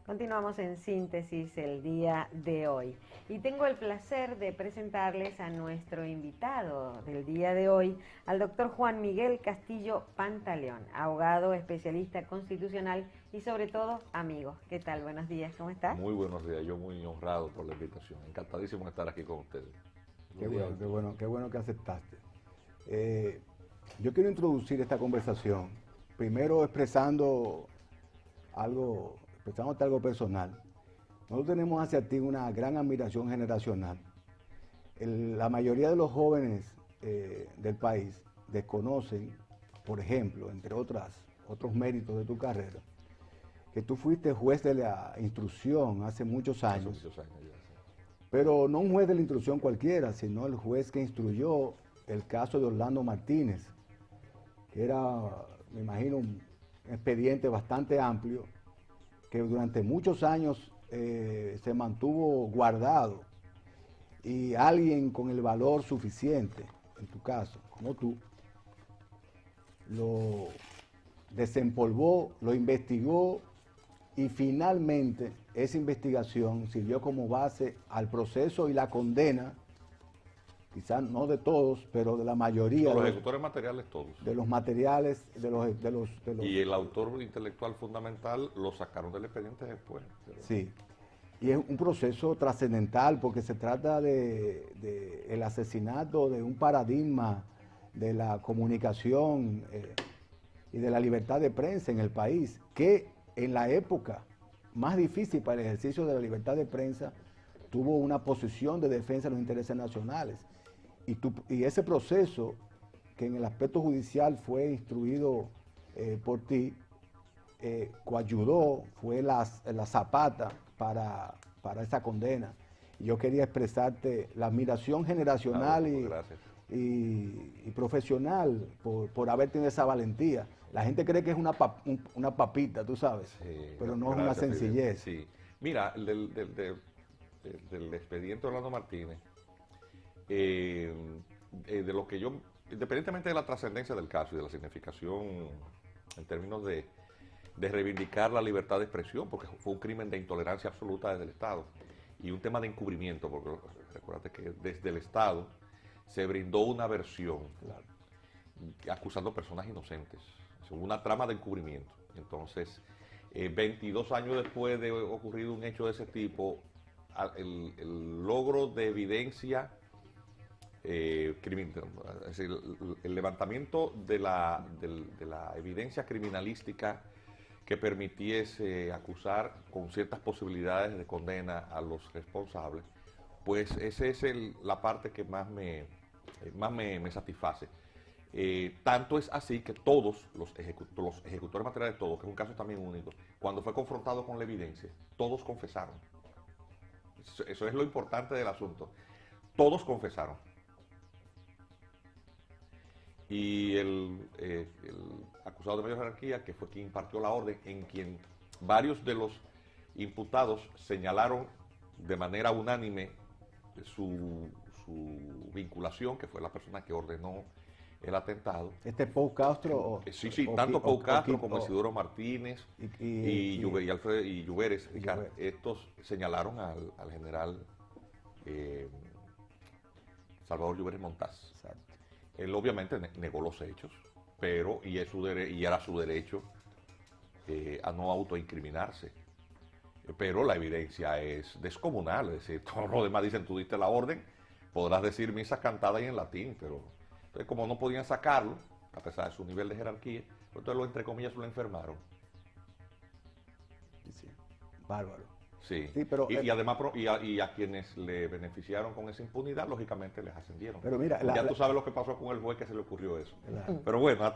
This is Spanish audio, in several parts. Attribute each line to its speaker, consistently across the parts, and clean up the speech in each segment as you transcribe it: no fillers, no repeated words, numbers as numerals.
Speaker 1: Continuamos en Síntesis el día de hoy y tengo el placer de presentarles a nuestro invitado del día de hoy, al doctor Juan Miguel Castillo Pantaleón, abogado, especialista constitucional y sobre todo amigo. ¿Qué tal? Buenos días, ¿cómo estás?
Speaker 2: Muy buenos días, yo muy honrado por la invitación, encantadísimo de estar aquí con ustedes.
Speaker 3: Qué bueno que aceptaste. Yo quiero introducir esta conversación, primero expresándote algo personal. Nosotros tenemos hacia ti una gran admiración generacional. La mayoría de los jóvenes del país desconocen, por ejemplo, entre otros méritos de tu carrera, que tú fuiste juez de la instrucción hace muchos años.
Speaker 2: Hace muchos años ya, sí.
Speaker 3: Pero no un juez de la instrucción cualquiera, sino el juez que instruyó el caso de Orlando Martínez, que era, me imagino, un expediente bastante amplio, que durante muchos años se mantuvo guardado, y alguien con el valor suficiente, en tu caso, como tú, lo desempolvó, lo investigó, y finalmente esa investigación sirvió como base al proceso y la condena, quizás no de todos, pero de la mayoría.
Speaker 2: Los ejecutores materiales todos.
Speaker 3: De los materiales, de los
Speaker 2: Y el autor intelectual fundamental lo sacaron del expediente después.
Speaker 3: Sí, y es un proceso trascendental porque se trata de el asesinato de un paradigma de la comunicación y de la libertad de prensa en el país, que en la época más difícil para el ejercicio de la libertad de prensa tuvo una posición de defensa de los intereses nacionales. Y ese proceso, que en el aspecto judicial fue instruido por ti, coayudó, fue la zapata para esa condena. Y yo quería expresarte la admiración generacional y profesional por haber tenido esa valentía. La gente cree que es una papita, tú sabes, sí, pero no es una sencillez.
Speaker 2: Sí. Mira, del expediente de Orlando Martínez, de lo que yo, independientemente de la trascendencia del caso y de la significación en términos de reivindicar la libertad de expresión, porque fue un crimen de intolerancia absoluta desde el Estado, y un tema de encubrimiento, porque recuérdate que desde el Estado se brindó una versión, claro, acusando personas inocentes, una trama de encubrimiento. Entonces, 22 años después de ocurrido un hecho de ese tipo, el logro de evidencia criminal, es decir, el levantamiento de la evidencia criminalística que permitiese acusar con ciertas posibilidades de condena a los responsables, pues esa es la parte que más me satisface. Tanto es así que todos los ejecutores materiales, todos, que es un caso también único, cuando fue confrontado con la evidencia, todos confesaron. Eso es lo importante del asunto. Todos confesaron. Y el acusado de mayor jerarquía, que fue quien impartió la orden, en quien varios de los imputados señalaron de manera unánime su vinculación, que fue la persona que ordenó el atentado.
Speaker 3: Pau Castro.
Speaker 2: Sí, tanto Pau Castro como Isidoro Martínez y Lluveres, estos señalaron al general Salvador Lluveres Montaz. Exacto. Él obviamente negó los hechos, pero era su derecho a no autoincriminarse. Pero la evidencia es descomunal, es decir, todos los demás dicen, tú diste la orden, podrás decir misas cantadas y en latín, pero entonces, como no podían sacarlo, a pesar de su nivel de jerarquía, pues entonces entre comillas lo enfermaron.
Speaker 3: Sí, bárbaro.
Speaker 2: Sí, pero, y además y a quienes le beneficiaron con esa impunidad, lógicamente les ascendieron. Pero mira, tú sabes lo que pasó con el juez que se le ocurrió eso. Claro. Pero bueno,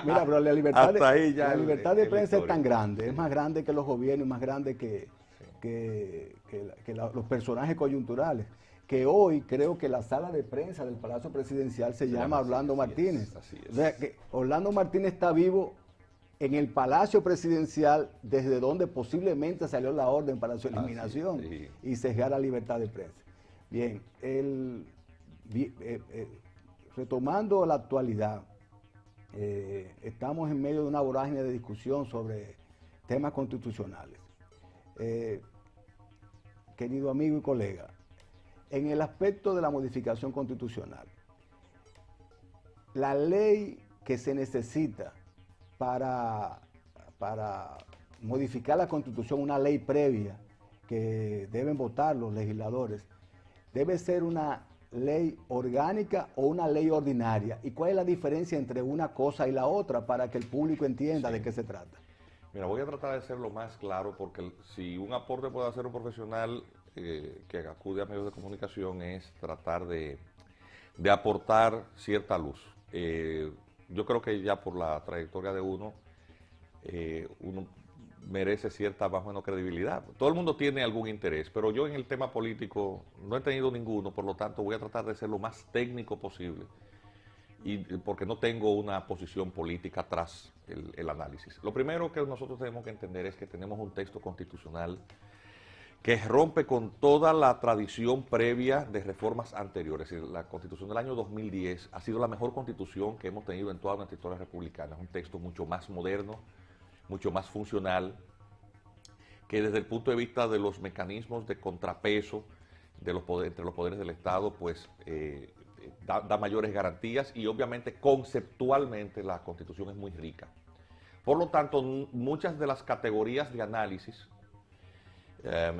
Speaker 3: mira, pero la libertad de prensa es tan grande, es más grande que los gobiernos, más grande que los personajes coyunturales, que hoy creo que la sala de prensa del Palacio Presidencial se llama Orlando Martínez.
Speaker 2: Así es.
Speaker 3: O sea, que Orlando Martínez está vivo en el Palacio Presidencial, desde donde posiblemente salió la orden para su eliminación y sesgar la libertad de prensa. Bien, retomando la actualidad, estamos en medio de una vorágine de discusión sobre temas constitucionales. Querido amigo y colega, en el aspecto de la modificación constitucional, la ley que se necesita para modificar la Constitución, una ley previa que deben votar los legisladores, debe ser una ley orgánica o una ley ordinaria. ¿Y cuál es la diferencia entre una cosa y la otra para que el público entienda de qué se trata?
Speaker 2: Mira, voy a tratar de ser lo más claro, porque si un aporte puede hacer un profesional que acude a medios de comunicación es tratar de aportar cierta luz. Yo creo que ya por la trayectoria de uno merece cierta más o menos credibilidad. Todo el mundo tiene algún interés, pero yo en el tema político no he tenido ninguno, por lo tanto voy a tratar de ser lo más técnico posible, y porque no tengo una posición política tras el análisis. Lo primero que nosotros tenemos que entender es que tenemos un texto constitucional que rompe con toda la tradición previa de reformas anteriores. Es decir, la Constitución del año 2010 ha sido la mejor constitución que hemos tenido en toda nuestra historia republicana. Es un texto mucho más moderno, mucho más funcional, que desde el punto de vista de los mecanismos de contrapeso de entre los poderes del Estado, pues da mayores garantías, y obviamente conceptualmente la Constitución es muy rica. Por lo tanto, muchas de las categorías de análisis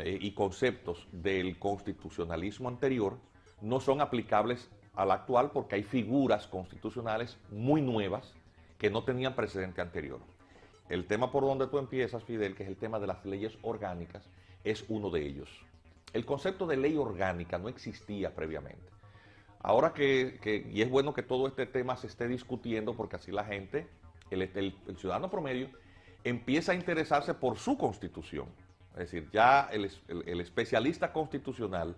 Speaker 2: y conceptos del constitucionalismo anterior no son aplicables al actual, porque hay figuras constitucionales muy nuevas que no tenían precedente anterior. El tema por donde tú empiezas, Fidel, que es el tema de las leyes orgánicas, es uno de ellos. El concepto de ley orgánica no existía previamente. Ahora y es bueno que todo este tema se esté discutiendo, porque así la gente, el ciudadano promedio, empieza a interesarse por su constitución. Es decir, ya el especialista constitucional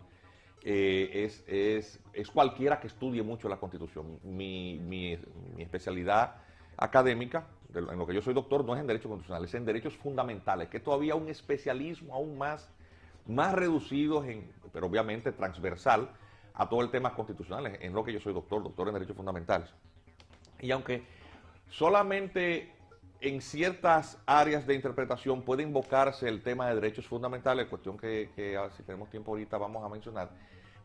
Speaker 2: es cualquiera que estudie mucho la Constitución. Mi especialidad académica, en lo que yo soy doctor, no es en Derecho Constitucional, es en Derechos Fundamentales, que es todavía un especialismo aún más reducido, pero obviamente transversal a todo el tema constitucional, en lo que yo soy doctor en Derechos Fundamentales. Y aunque solamente en ciertas áreas de interpretación puede invocarse el tema de derechos fundamentales, cuestión que si tenemos tiempo ahorita vamos a mencionar,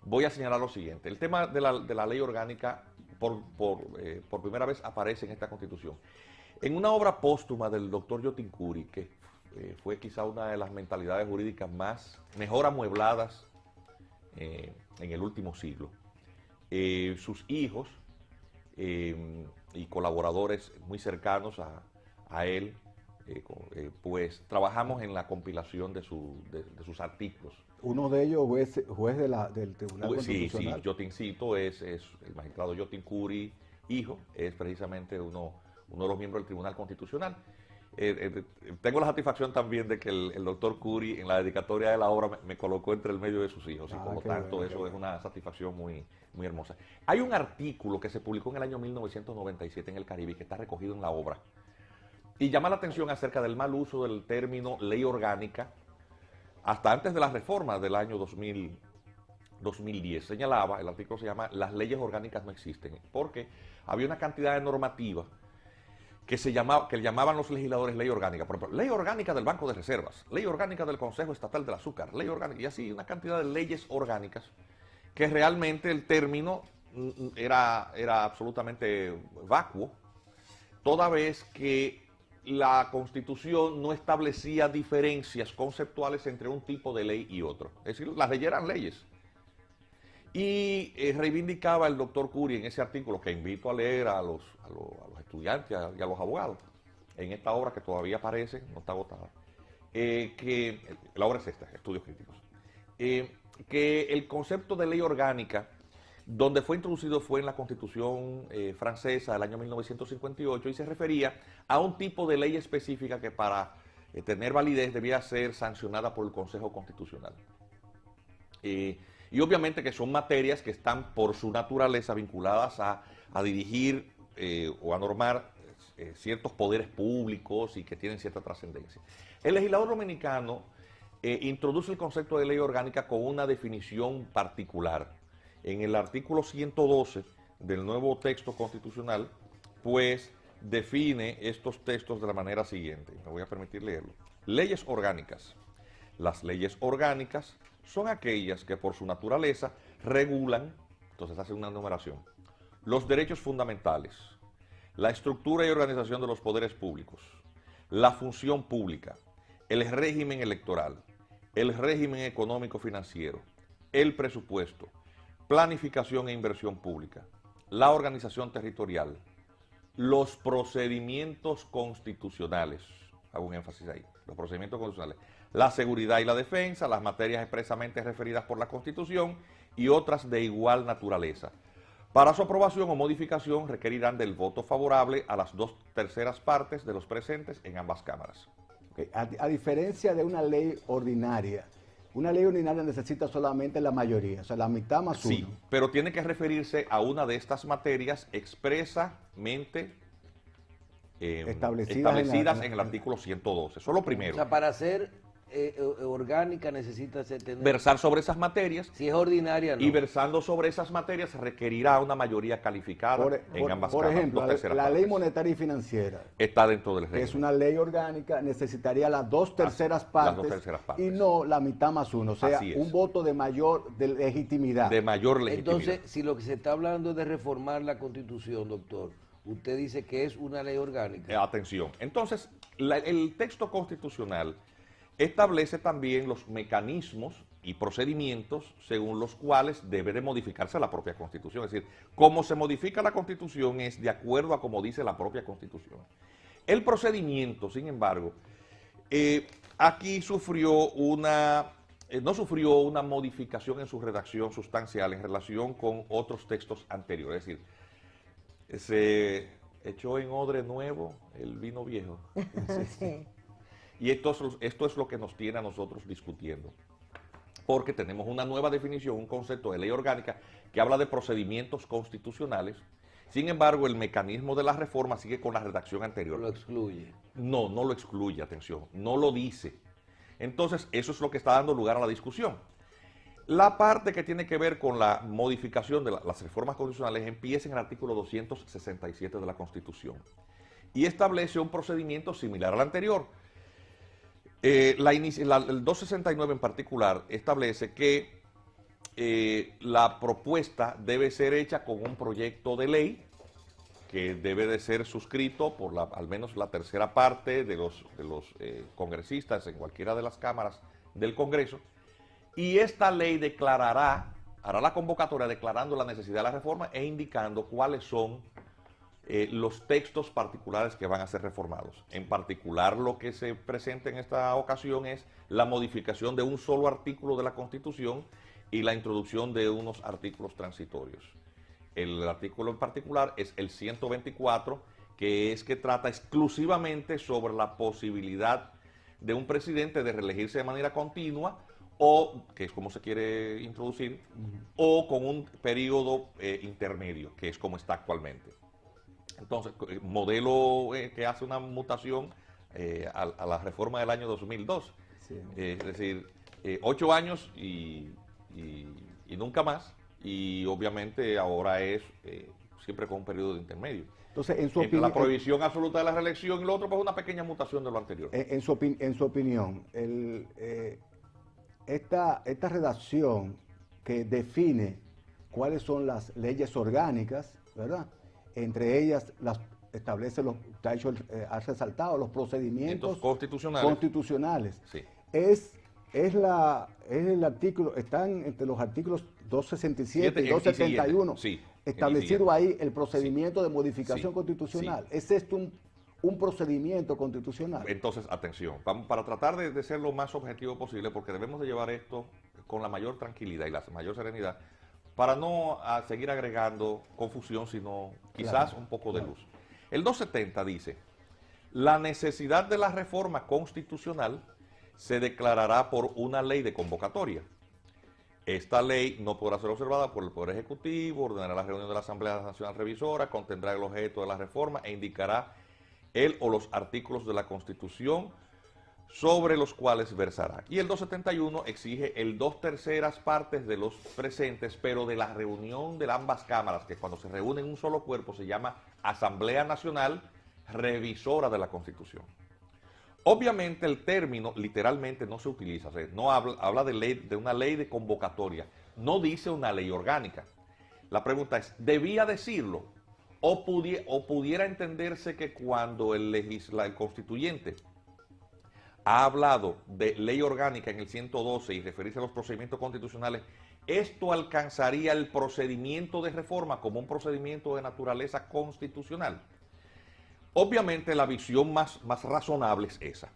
Speaker 2: voy a señalar lo siguiente. El tema de la ley orgánica por primera vez aparece en esta Constitución. En una obra póstuma del doctor Yotin Curi, que fue quizá una de las mentalidades jurídicas mejor amuebladas en el último siglo, sus hijos y colaboradores muy cercanos a él, pues trabajamos en la compilación de sus artículos.
Speaker 3: Uno de ellos juez del Tribunal Constitucional.
Speaker 2: Sí, Yotincito es el magistrado Yotin Curi, hijo, es precisamente uno de los miembros del Tribunal Constitucional. Tengo la satisfacción también de que el doctor Curi, en la dedicatoria de la obra, me colocó entre el medio de sus hijos, y por lo tanto eso es una satisfacción muy hermosa. Hay un artículo que se publicó en el año 1997 en el Caribe, que está recogido en la obra, y llama la atención acerca del mal uso del término ley orgánica hasta antes de la reforma del año 2010. Señalaba, el artículo se llama "Las leyes orgánicas no existen", porque había una cantidad de normativa que llamaban los legisladores ley orgánica. Por ejemplo, ley orgánica del Banco de Reservas, ley orgánica del Consejo Estatal del Azúcar, ley orgánica, y así una cantidad de leyes orgánicas, que realmente el término era absolutamente vacuo, toda vez que la Constitución no establecía diferencias conceptuales entre un tipo de ley y otro. Es decir, las leyes eran leyes. Y reivindicaba el doctor Curi en ese artículo, que invito a leer a los estudiantes y a los abogados, en esta obra que todavía aparece, no está agotada, que la obra es esta, Estudios Críticos, que el concepto de ley orgánica, donde fue introducido fue en la Constitución francesa del año 1958, y se refería a un tipo de ley específica que para tener validez debía ser sancionada por el Consejo Constitucional. Y obviamente que son materias que están por su naturaleza vinculadas a dirigir o a normar ciertos poderes públicos y que tienen cierta trascendencia. El legislador dominicano introduce el concepto de ley orgánica con una definición particular. En el artículo 112 del nuevo texto constitucional, pues define estos textos de la manera siguiente. Me voy a permitir leerlo. Leyes orgánicas. Las leyes orgánicas son aquellas que por su naturaleza regulan, entonces hace una enumeración, los derechos fundamentales, la estructura y organización de los poderes públicos, la función pública, el régimen electoral, el régimen económico-financiero, el presupuesto, planificación e inversión pública, la organización territorial, los procedimientos constitucionales, hago un énfasis ahí, los procedimientos constitucionales, la seguridad y la defensa, las materias expresamente referidas por la Constitución y otras de igual naturaleza. Para su aprobación o modificación requerirán del voto favorable a las 2/3 partes de los presentes en ambas cámaras.
Speaker 3: Okay. A diferencia de una ley ordinaria necesita solamente la mayoría, o sea, la mitad más uno.
Speaker 2: Sí, pero tiene que referirse a una de estas materias expresamente establecidas en el artículo 112. Eso es lo primero.
Speaker 4: O sea, para ser orgánica necesita tener...
Speaker 2: Versar sobre esas materias.
Speaker 4: Si es ordinaria, no.
Speaker 2: Y versando sobre esas materias se requerirá una mayoría calificada en ambas cámaras.
Speaker 3: Por ejemplo, la ley monetaria y financiera
Speaker 2: está dentro del régimen.
Speaker 3: Que es una ley orgánica, necesitaría las 2/3 partes, y no la mitad más uno, o sea, un voto de mayor legitimidad.
Speaker 2: De mayor legitimidad.
Speaker 4: Entonces, si lo que se está hablando es de reformar la Constitución, doctor, usted dice que es una ley orgánica.
Speaker 2: Atención. Entonces, el texto constitucional establece también los mecanismos y procedimientos según los cuales debe de modificarse la propia Constitución. Es decir, cómo se modifica la Constitución es de acuerdo a como dice la propia Constitución. El procedimiento, sin embargo, aquí no sufrió una modificación en su redacción sustancial en relación con otros textos anteriores. Es decir, se echó en odre nuevo el vino viejo.
Speaker 1: Sí.
Speaker 2: Y esto es lo que nos tiene a nosotros discutiendo, porque tenemos una nueva definición, un concepto de ley orgánica que habla de procedimientos constitucionales. Sin embargo, el mecanismo de la reforma sigue con la redacción anterior.
Speaker 4: Lo excluye.
Speaker 2: No lo excluye, atención, no lo dice. Entonces, eso es lo que está dando lugar a la discusión. La parte que tiene que ver con la modificación de las reformas constitucionales empieza en el artículo 267 de la Constitución y establece un procedimiento similar al anterior. El 269 en particular establece que la propuesta debe ser hecha con un proyecto de ley que debe de ser suscrito por al menos la tercera parte de los congresistas en cualquiera de las cámaras del Congreso, y esta ley hará la convocatoria declarando la necesidad de la reforma e indicando cuáles son los textos particulares que van a ser reformados. En particular, lo que se presenta en esta ocasión es la modificación de un solo artículo de la Constitución y la introducción de unos artículos transitorios. El artículo en particular es el 124, que trata exclusivamente sobre la posibilidad de un presidente de reelegirse de manera continua, o, que es como se quiere introducir, o con un periodo intermedio, que es como está actualmente. Entonces, modelo que hace una mutación a la reforma del año 2002. Sí. Es decir, 8 años y nunca más. Y obviamente ahora es siempre con un periodo de intermedio.
Speaker 3: Entonces, en su opinión,
Speaker 2: la prohibición absoluta de la reelección y lo otro, pues una pequeña mutación de lo anterior.
Speaker 3: En su opinión, esta redacción que define cuáles son las leyes orgánicas, ¿verdad? Entre ellas ha resaltado los procedimientos constitucionales.
Speaker 2: Sí.
Speaker 3: Es el artículo, están entre los artículos 267 y 271,
Speaker 2: sí,
Speaker 3: establecido ahí el procedimiento de modificación constitucional.
Speaker 2: Sí.
Speaker 3: ¿Es esto un procedimiento constitucional?
Speaker 2: Entonces, atención, para tratar de ser lo más objetivo posible, porque debemos de llevar esto con la mayor tranquilidad y la mayor serenidad, para no seguir agregando confusión, sino quizás un poco de luz. El 270 dice, la necesidad de la reforma constitucional se declarará por una ley de convocatoria. Esta ley no podrá ser observada por el Poder Ejecutivo, ordenará la reunión de la Asamblea Nacional Revisora, contendrá el objeto de la reforma e indicará él o los artículos de la Constitución sobre los cuales versará. Y el 271 exige el 2/3 partes de los presentes, pero de la reunión de ambas cámaras, que cuando se reúnen en un solo cuerpo se llama Asamblea Nacional Revisora de la Constitución. Obviamente el término literalmente no se utiliza, o sea, no habla de una ley de convocatoria, no dice una ley orgánica. La pregunta es, ¿debía decirlo? ¿O pudiera entenderse que cuando el constituyente ha hablado de ley orgánica en el 112 y referirse a los procedimientos constitucionales, esto alcanzaría el procedimiento de reforma como un procedimiento de naturaleza constitucional? Obviamente la visión más razonable es esa,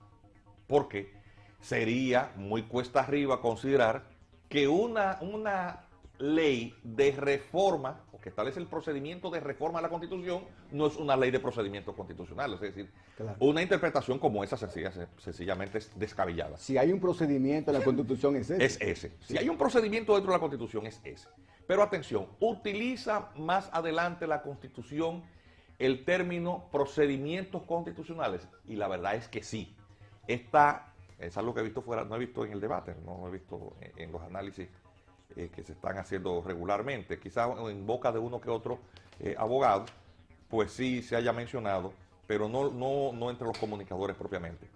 Speaker 2: porque sería muy cuesta arriba considerar que una ley de reforma, o que establece el procedimiento de reforma a la Constitución, no es una ley de procedimiento constitucional. Es decir,
Speaker 3: claro,
Speaker 2: una interpretación como esa sencillamente es descabellada.
Speaker 3: si hay un procedimiento en la Constitución es ese.
Speaker 2: Es ese. Si hay un procedimiento dentro de la Constitución es ese. Pero atención, utiliza más adelante la Constitución el término procedimientos constitucionales, y la verdad es que sí. Es algo que he visto fuera, no he visto en el debate, no he visto en los análisis que se están haciendo regularmente, quizás en boca de uno que otro abogado, pues sí se haya mencionado, pero no entre los comunicadores propiamente.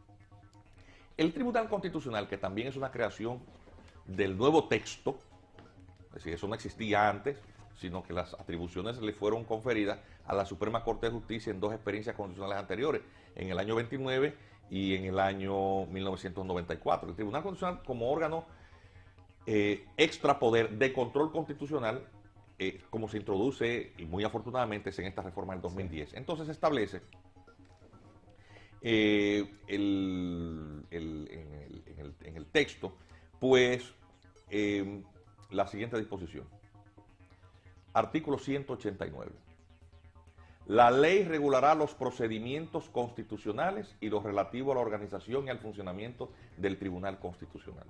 Speaker 2: El Tribunal Constitucional, que también es una creación del nuevo texto, es decir, eso no existía antes, sino que las atribuciones le fueron conferidas a la Suprema Corte de Justicia en dos experiencias constitucionales anteriores, en el año 29 y en el año 1994. El Tribunal Constitucional, como órgano extrapoder de control constitucional, como se introduce, y muy afortunadamente es en esta reforma del 2010. Entonces establece en el texto, pues, la siguiente disposición. Artículo 189. La ley regulará los procedimientos constitucionales y lo relativo a la organización y al funcionamiento del Tribunal Constitucional.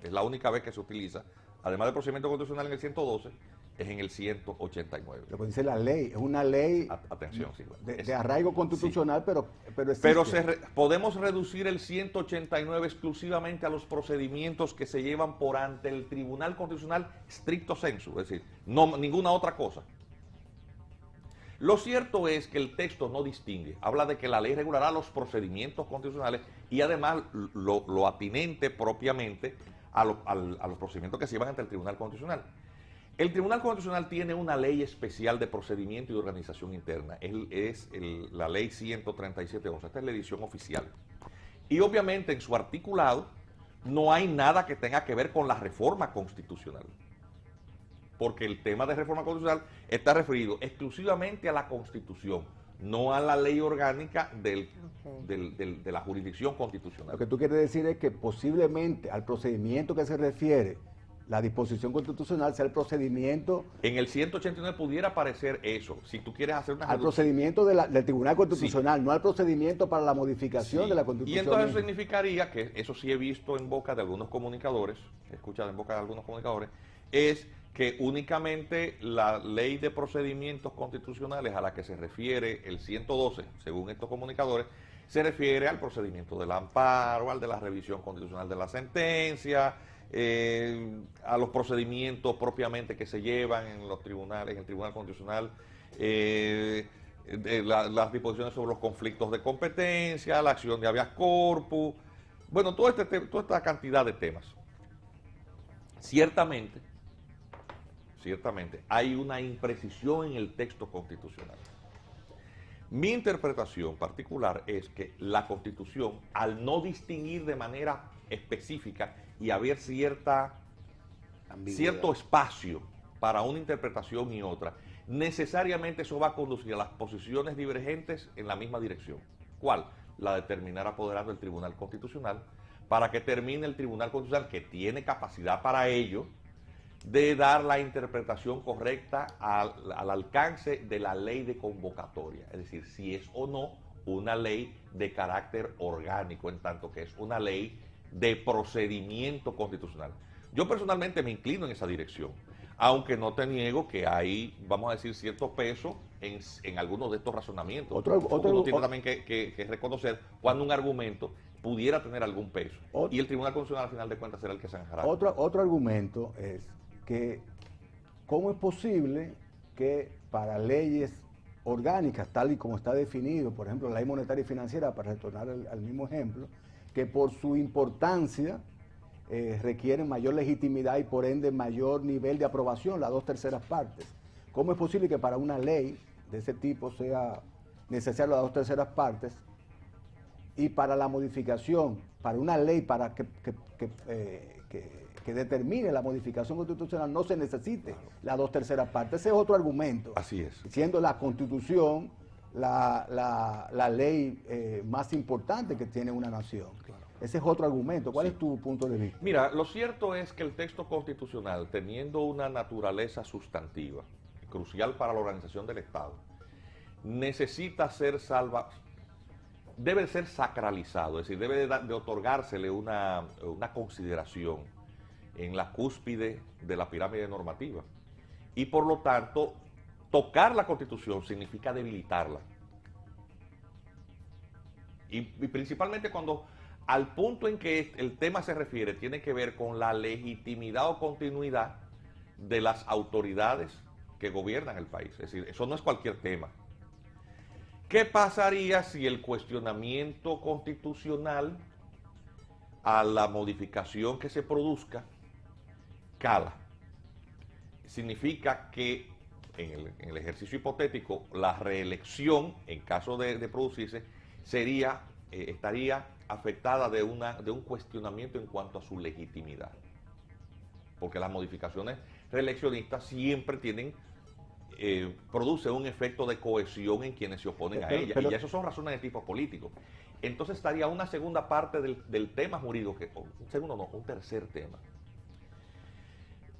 Speaker 2: Es la única vez que se utiliza, además del procedimiento constitucional en el 112, es en el 189.
Speaker 3: Lo que dice la ley, es una ley
Speaker 2: Atención, sí,
Speaker 3: de arraigo constitucional, sí, pero existe.
Speaker 2: Pero podemos reducir el 189 exclusivamente a los procedimientos que se llevan por ante el Tribunal Constitucional stricto sensu, es decir, no ninguna otra cosa. Lo cierto es que el texto no distingue, habla de que la ley regulará los procedimientos constitucionales y además lo atinente propiamente a los procedimientos que se llevan ante el Tribunal Constitucional. El Tribunal Constitucional tiene una ley especial de procedimiento y de organización interna, la ley 137.11, esta es la edición oficial. Y obviamente en su articulado no hay nada que tenga que ver con la reforma constitucional, porque el tema de reforma constitucional está referido exclusivamente a la Constitución, no a la ley orgánica de la jurisdicción constitucional.
Speaker 3: Lo que tú quieres decir es que posiblemente al procedimiento que se refiere la disposición constitucional sea el procedimiento...
Speaker 2: En el 189 pudiera aparecer eso, si tú quieres hacer una...
Speaker 3: Al procedimiento del Tribunal Constitucional, sí, no al procedimiento para la modificación, sí, de la Constitución.
Speaker 2: Y entonces eso significaría, que eso sí he visto en boca de algunos comunicadores, he escuchado en boca de algunos comunicadores, es que únicamente la ley de procedimientos constitucionales a la que se refiere el 112, según estos comunicadores, se refiere al procedimiento del amparo, al de la revisión constitucional de la sentencia, a los procedimientos propiamente que se llevan en los tribunales, en el Tribunal Constitucional, las disposiciones sobre los conflictos de competencia, la acción de habeas corpus, bueno, toda esta cantidad de temas. Ciertamente hay una imprecisión en el texto constitucional. Mi interpretación particular es que la Constitución, al no distinguir de manera específica y haber cierto espacio para una interpretación y otra, necesariamente eso va a conducir a las posiciones divergentes en la misma dirección. ¿Cuál? La de terminar apoderando el Tribunal Constitucional, para que termine el Tribunal Constitucional, que tiene capacidad para ello, de dar la interpretación correcta al alcance de la ley de convocatoria, es decir, si es o no una ley de carácter orgánico, en tanto que es una ley de procedimiento constitucional. Yo personalmente me inclino en esa dirección. Aunque no te niego que hay, vamos a decir, cierto peso en algunos de estos razonamientos. Uno tiene también que reconocer cuando un argumento pudiera tener algún peso. Y el Tribunal Constitucional, al final de cuentas, será el que zanjará.
Speaker 3: Otro argumento es que ¿cómo es posible que para leyes orgánicas, tal y como está definido, por ejemplo, la ley monetaria y financiera, para retornar al mismo ejemplo, que por su importancia requieren mayor legitimidad y por ende mayor nivel de aprobación, las 2/3 partes? ¿Cómo es posible que para una ley de ese tipo sea necesario las 2/3 partes y para la modificación, para una ley para que determine la modificación constitucional no se necesite las 2/3 partes? Ese es otro argumento.
Speaker 2: Así es.
Speaker 3: Siendo la Constitución la ley más importante que tiene una nación. Claro. Ese es otro argumento. ¿Cuál es tu punto de vista?
Speaker 2: Mira, lo cierto es que el texto constitucional, teniendo una naturaleza sustantiva, crucial para la organización del Estado, necesita ser debe ser sacralizado, es decir, debe de otorgársele una consideración en la cúspide de la pirámide normativa. Y por lo tanto, tocar la Constitución significa debilitarla. Y principalmente cuando al punto en que el tema se refiere, tiene que ver con la legitimidad o continuidad de las autoridades que gobiernan el país. Es decir, eso no es cualquier tema. ¿Qué pasaría si el cuestionamiento constitucional a la modificación que se produzca cala? Significa que en el ejercicio hipotético, la reelección, en caso de producirse, estaría afectada de un cuestionamiento en cuanto a su legitimidad. Porque las modificaciones reeleccionistas siempre produce un efecto de cohesión en quienes se oponen a ella. Y eso son razones de tipo político. Entonces estaría una segunda parte del tema jurídico, un tercer tema.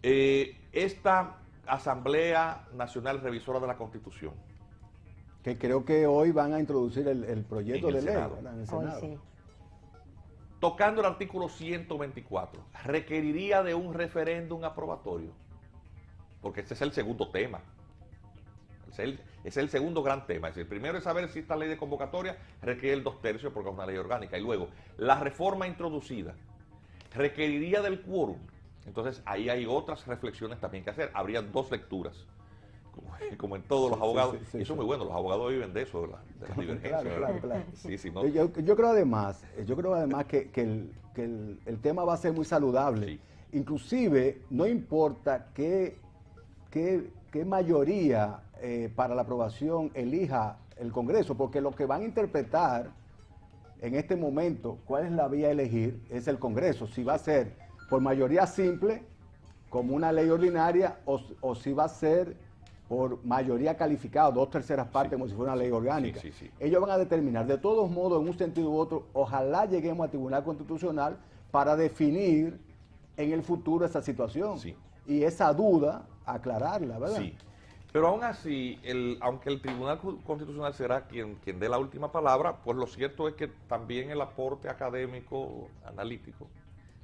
Speaker 2: Esta Asamblea Nacional Revisora de la Constitución.
Speaker 3: Que creo que hoy van a introducir el proyecto de ley en el Senado.
Speaker 1: Hoy sí.
Speaker 2: Tocando el artículo 124, requeriría de un referéndum aprobatorio, porque este es el segundo tema. Es el segundo gran tema. Es decir, primero es saber si esta ley de convocatoria requiere el 2/3 porque es una ley orgánica. Y luego, la reforma introducida requeriría del quórum. Entonces, ahí hay otras reflexiones también que hacer. Habría dos lecturas, como en todos los abogados. Y eso es muy bueno, los abogados viven de eso, de las divergencias.
Speaker 3: Claro.
Speaker 2: Sí, ¿no?
Speaker 3: Yo creo además que el tema va a ser muy saludable.
Speaker 2: Sí.
Speaker 3: Inclusive, no importa qué mayoría para la aprobación elija el Congreso, porque lo que van a interpretar en este momento, cuál es la vía a elegir, es el Congreso. Si va a ser por mayoría simple, como una ley ordinaria, o si va a ser por mayoría calificada, 2/3 partes, como si fuera una ley orgánica.
Speaker 2: Sí.
Speaker 3: Ellos van a determinar. De todos modos, en un sentido u otro, ojalá lleguemos al Tribunal Constitucional para definir en el futuro esa situación.
Speaker 2: Sí.
Speaker 3: Y esa duda, aclararla, ¿verdad?
Speaker 2: Sí. Pero aún así, aunque el Tribunal Constitucional será quien dé la última palabra, pues lo cierto es que también el aporte académico, analítico,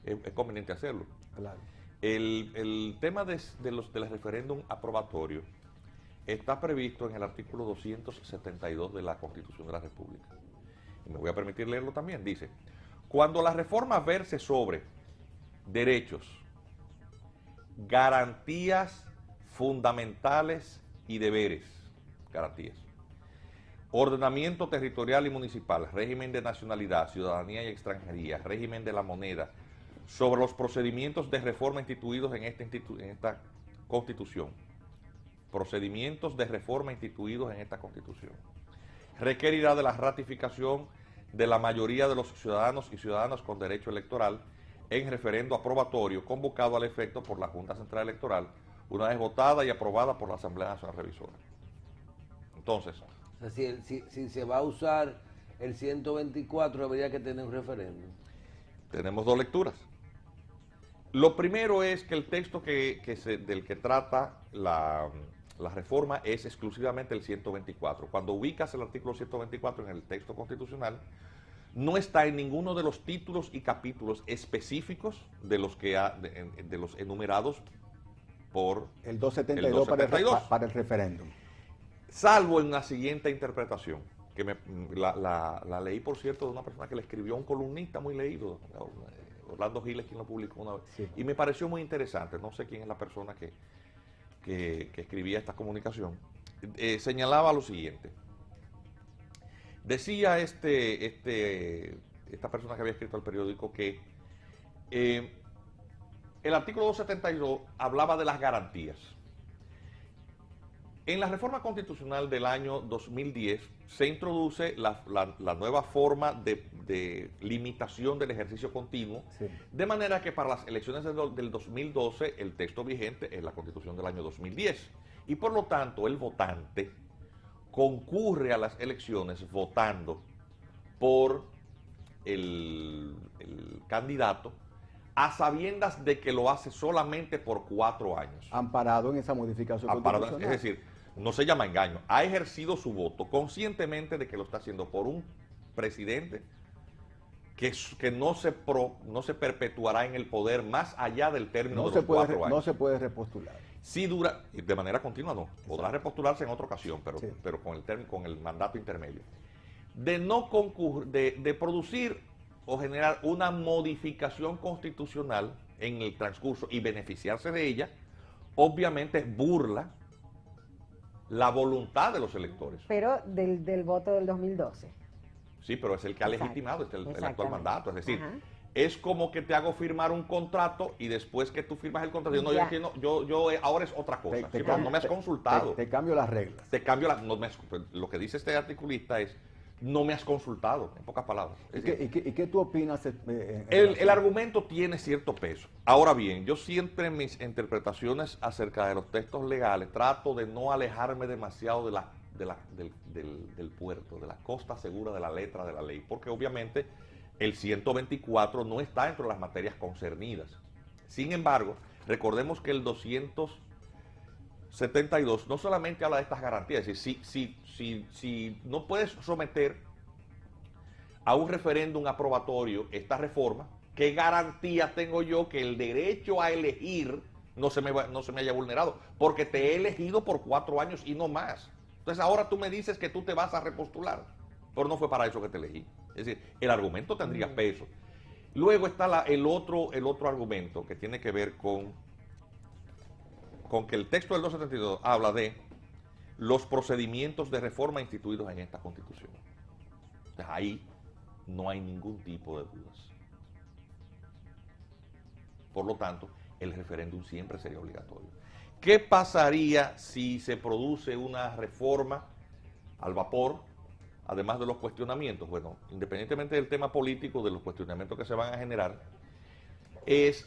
Speaker 2: es conveniente hacerlo.
Speaker 3: Claro.
Speaker 2: El tema del referéndum aprobatorio está previsto en el artículo 272 de la Constitución de la República. Y me voy a permitir leerlo también. Dice, cuando la reforma verse sobre derechos, garantías fundamentales y deberes, garantías, ordenamiento territorial y municipal, régimen de nacionalidad, ciudadanía y extranjería, régimen de la moneda, sobre los procedimientos de reforma instituidos en esta Constitución, procedimientos de reforma instituidos en esta Constitución, requerirá de la ratificación de la mayoría de los ciudadanos y ciudadanas con derecho electoral en referendo aprobatorio convocado al efecto por la Junta Central Electoral, una vez votada y aprobada por la Asamblea Nacional Revisora. Entonces,
Speaker 4: o sea, si se va a usar el 124, habría que tener un referéndum.
Speaker 2: Tenemos dos lecturas. Lo primero es que el texto del que trata la reforma es exclusivamente el 124. Cuando ubicas el artículo 124 en el texto constitucional, no está en ninguno de los títulos y capítulos específicos de los enumerados por
Speaker 3: el 272,
Speaker 2: el 272.
Speaker 3: para el referéndum.
Speaker 2: Salvo en la siguiente interpretación, que la leí, por cierto, de una persona que le escribió a un columnista muy leído, Orlando Giles, quien lo publicó una vez,
Speaker 3: Sí.
Speaker 2: y me pareció muy interesante. No sé quién es la persona que escribía esta comunicación. Señalaba lo siguiente. Decía esta persona que había escrito al periódico que el artículo 272 hablaba de las garantías. En la reforma constitucional del año 2010 se introduce la nueva forma de limitación del ejercicio continuo,
Speaker 3: Sí.
Speaker 2: de manera que para las elecciones del 2012 el texto vigente es la Constitución del año 2010. Y por lo tanto el votante concurre a las elecciones votando por el candidato a sabiendas de que lo hace solamente por 4 años.
Speaker 3: Amparado en esa modificación constitucional.
Speaker 2: Es decir, no se llama engaño. Ha ejercido su voto conscientemente de que lo está haciendo por un presidente que no se perpetuará en el poder más allá del término de los 4 años.
Speaker 3: No se puede repostular.
Speaker 2: Si dura, de manera continua no, podrá repostularse en otra ocasión, pero,
Speaker 3: Sí.
Speaker 2: pero con el mandato intermedio. De no concurrir, de producir o generar una modificación constitucional en el transcurso y beneficiarse de ella, obviamente burla la voluntad de los electores.
Speaker 1: Pero del voto del 2012.
Speaker 2: Sí, pero es el que ha
Speaker 1: Exacto,
Speaker 2: legitimado el actual
Speaker 1: exactamente.
Speaker 2: mandato. Es decir,
Speaker 1: Ajá.
Speaker 2: es como que te hago firmar un contrato y después que tú firmas el contrato, no,
Speaker 1: Ya.
Speaker 2: yo ahora es otra cosa. Sí, pero no me has consultado.
Speaker 3: Te cambio las reglas.
Speaker 2: Te cambio lo que dice este articulista es, no me has consultado, en pocas palabras. Es decir,
Speaker 3: ¿Y qué tú opinas?
Speaker 2: el argumento tiene cierto peso. Ahora bien, yo siempre en mis interpretaciones acerca de los textos legales trato de no alejarme demasiado del puerto, de la costa segura de la letra de la ley, porque obviamente el 124 no está dentro de las materias concernidas. Sin embargo, recordemos que el 272 no solamente habla de estas garantías, es decir, si no puedes someter a un referéndum aprobatorio esta reforma, ¿qué garantía tengo yo que el derecho a elegir no se me haya vulnerado? Porque te he elegido por 4 años y no más. Entonces ahora tú me dices que tú te vas a repostular, pero no fue para eso que te elegí. Es decir, el argumento tendría peso. Luego está el otro argumento que tiene que ver con que el texto del 272 habla de los procedimientos de reforma instituidos en esta Constitución. Entonces ahí no hay ningún tipo de dudas. Por lo tanto, el referéndum siempre sería obligatorio. ¿Qué pasaría si se produce una reforma al vapor, además de los cuestionamientos? Bueno, independientemente del tema político, de los cuestionamientos que se van a generar, es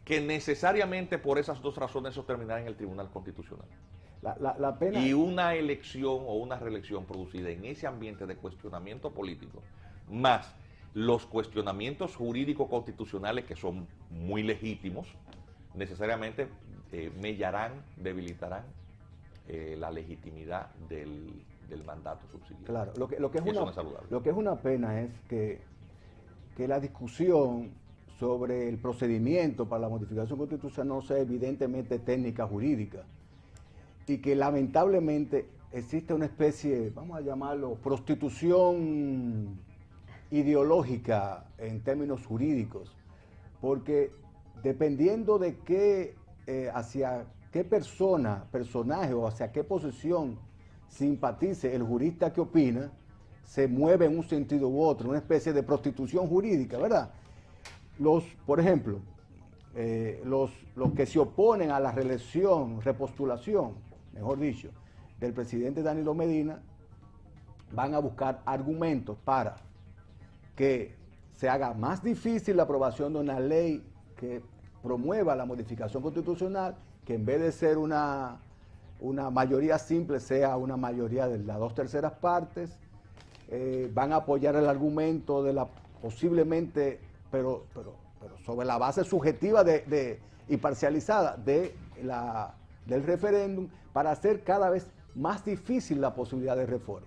Speaker 2: que necesariamente por esas dos razones eso terminará en el Tribunal Constitucional.
Speaker 3: La pena...
Speaker 2: Y una elección o una reelección producida en ese ambiente de cuestionamiento político, más los cuestionamientos jurídicos constitucionales que son muy legítimos, necesariamente mellarán, debilitarán la legitimidad del mandato subsidiario.
Speaker 3: Claro, lo que es
Speaker 2: Eso no es saludable.
Speaker 3: lo que es una pena es que la discusión sobre el procedimiento para la modificación constitucional no sea evidentemente técnica jurídica y que lamentablemente existe una especie, vamos a llamarlo, prostitución ideológica en términos jurídicos, porque dependiendo de qué, hacia qué personaje o hacia qué posición simpatice el jurista que opina, se mueve en un sentido u otro, una especie de prostitución jurídica, ¿verdad? Por ejemplo, los que se oponen a la reelección, repostulación, mejor dicho, del presidente Danilo Medina, van a buscar argumentos para que se haga más difícil la aprobación de una ley que promueva la modificación constitucional, que en vez de ser una mayoría simple sea una mayoría de las 2/3 partes. Van a apoyar el argumento de la posiblemente, pero sobre la base subjetiva y parcializada del referéndum, para hacer cada vez más difícil la posibilidad de reforma.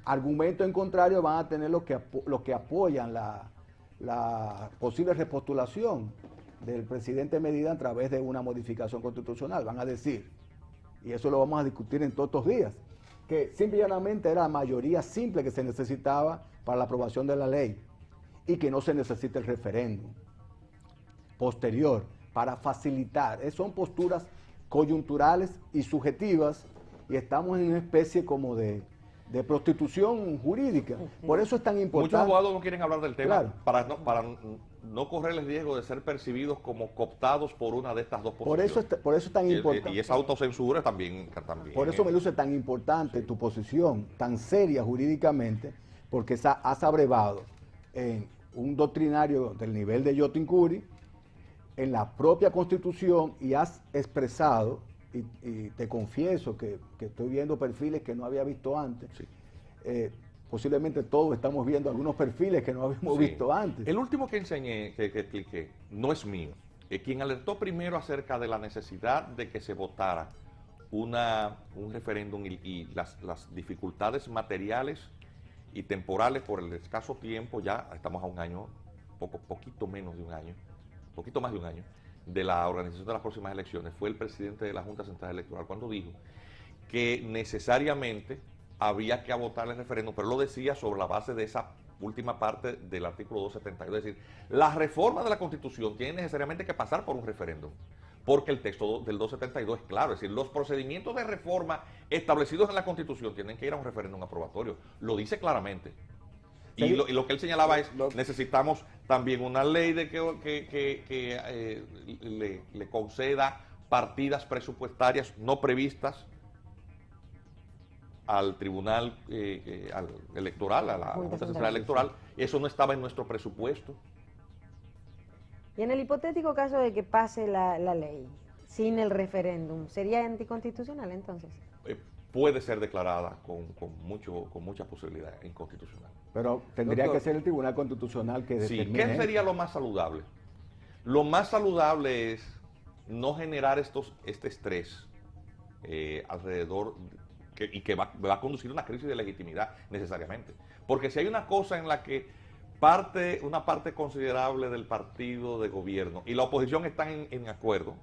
Speaker 3: Argumentos en contrario van a tener los que apoyan la posible repostulación del presidente Medina a través de una modificación constitucional. Van a decir, y eso lo vamos a discutir en todos estos días, que simple y llanamente era la mayoría simple que se necesitaba para la aprobación de la ley y que no se necesita el referéndum posterior para facilitar. Son posturas coyunturales y subjetivas y estamos en una especie como de prostitución jurídica. Por eso es tan importante.
Speaker 2: Muchos abogados no quieren hablar del tema
Speaker 3: Claro.
Speaker 2: para no correr el riesgo de ser percibidos como cooptados por una de estas dos posiciones.
Speaker 3: Por eso es tan importante.
Speaker 2: Y esa autocensura también.
Speaker 3: Por eso me luce tan importante tu posición, tan seria jurídicamente, porque has abrevado en un doctrinario del nivel de Yotin Curi, en la propia Constitución, y has expresado, y te confieso que estoy viendo perfiles que no había visto antes.
Speaker 2: Sí.
Speaker 3: Posiblemente todos estamos viendo algunos perfiles que no habíamos
Speaker 2: Sí.
Speaker 3: visto antes.
Speaker 2: El último que enseñé, que expliqué, no es mío. Quien alertó primero acerca de la necesidad de que se votara un referéndum y las dificultades materiales y temporales por el escaso tiempo, ya estamos a un año, poquito menos de un año, poquito más de un año, de la organización de las próximas elecciones, fue el presidente de la Junta Central Electoral, cuando dijo que necesariamente había que votar el referéndum, pero lo decía sobre la base de esa última parte del artículo 272, es decir, la reforma de la Constitución tiene necesariamente que pasar por un referéndum, porque el texto del 272 es claro, es decir, los procedimientos de reforma establecidos en la Constitución tienen que ir a un referéndum aprobatorio, lo dice claramente.
Speaker 3: Sí.
Speaker 2: Y lo que él señalaba es, necesitamos también una ley de que le conceda partidas presupuestarias no previstas al Tribunal Electoral, a la Junta Central Electoral. Eso no estaba en nuestro presupuesto.
Speaker 1: Y en el hipotético caso de que pase la ley sin el referéndum, ¿sería anticonstitucional entonces?
Speaker 2: Puede ser declarada con mucha posibilidad inconstitucional.
Speaker 3: Pero tendría
Speaker 4: Doctor,
Speaker 3: que ser el Tribunal Constitucional que
Speaker 2: Sí,
Speaker 3: determine.
Speaker 2: ¿qué sería lo más saludable? Lo más saludable es no generar este estrés alrededor y que va a conducir a una crisis de legitimidad necesariamente. Porque si hay una cosa en la que una parte considerable del partido de gobierno y la oposición están en acuerdo,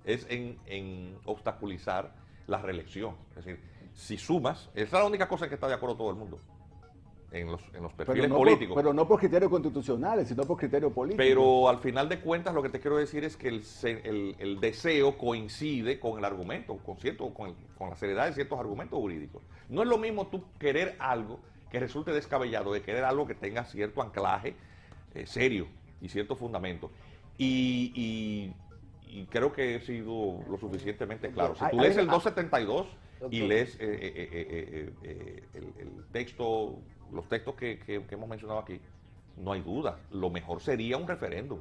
Speaker 2: es en obstaculizar la reelección. Es decir, si sumas, esa es la única cosa en que está de acuerdo todo el mundo, en los perfiles políticos.
Speaker 3: Pero no por criterios constitucionales, sino por criterios políticos.
Speaker 2: Pero al final de cuentas lo que te quiero decir es que el deseo coincide con el argumento, con la seriedad de ciertos argumentos jurídicos. No es lo mismo tú querer algo que resulte descabellado de querer algo que tenga cierto anclaje serio y cierto fundamento. Y creo que he sido lo suficientemente claro. Si tú lees el 272 y lees el texto, los textos que hemos mencionado aquí, no hay duda. Lo mejor sería un referéndum.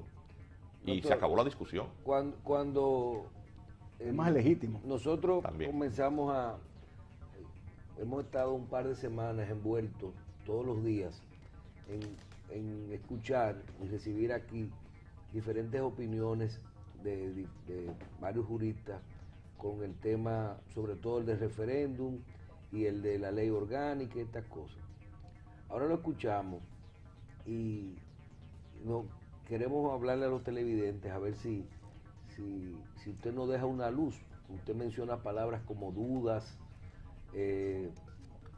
Speaker 2: Y
Speaker 4: Doctor,
Speaker 2: se acabó la discusión.
Speaker 4: Cuando
Speaker 3: Es más legítimo.
Speaker 4: nosotros
Speaker 2: También.
Speaker 4: hemos estado un par de semanas envueltos todos los días en escuchar y recibir aquí diferentes opiniones de varios juristas con el tema, sobre todo el del referéndum y el de la ley orgánica y estas cosas. Ahora lo escuchamos y no queremos hablarle a los televidentes a ver si usted nos deja una luz. Usted menciona palabras como dudas,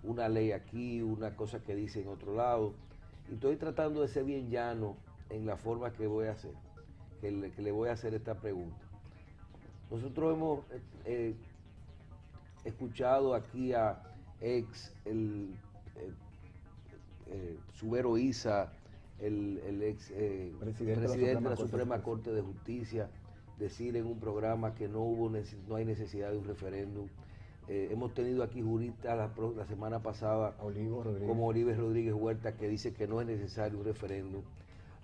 Speaker 4: una ley aquí, una cosa que dice en otro lado, y estoy tratando de ser bien llano en la forma que voy a hacer, que le voy a hacer esta pregunta. Nosotros hemos escuchado aquí a el Subero Isa, el ex presidente de la Suprema Corte de Justicia, decir en un programa que no hay necesidad de un referéndum. Hemos tenido aquí juristas la semana pasada, como Oliver Rodríguez Huerta, que dice que no es necesario un referéndum.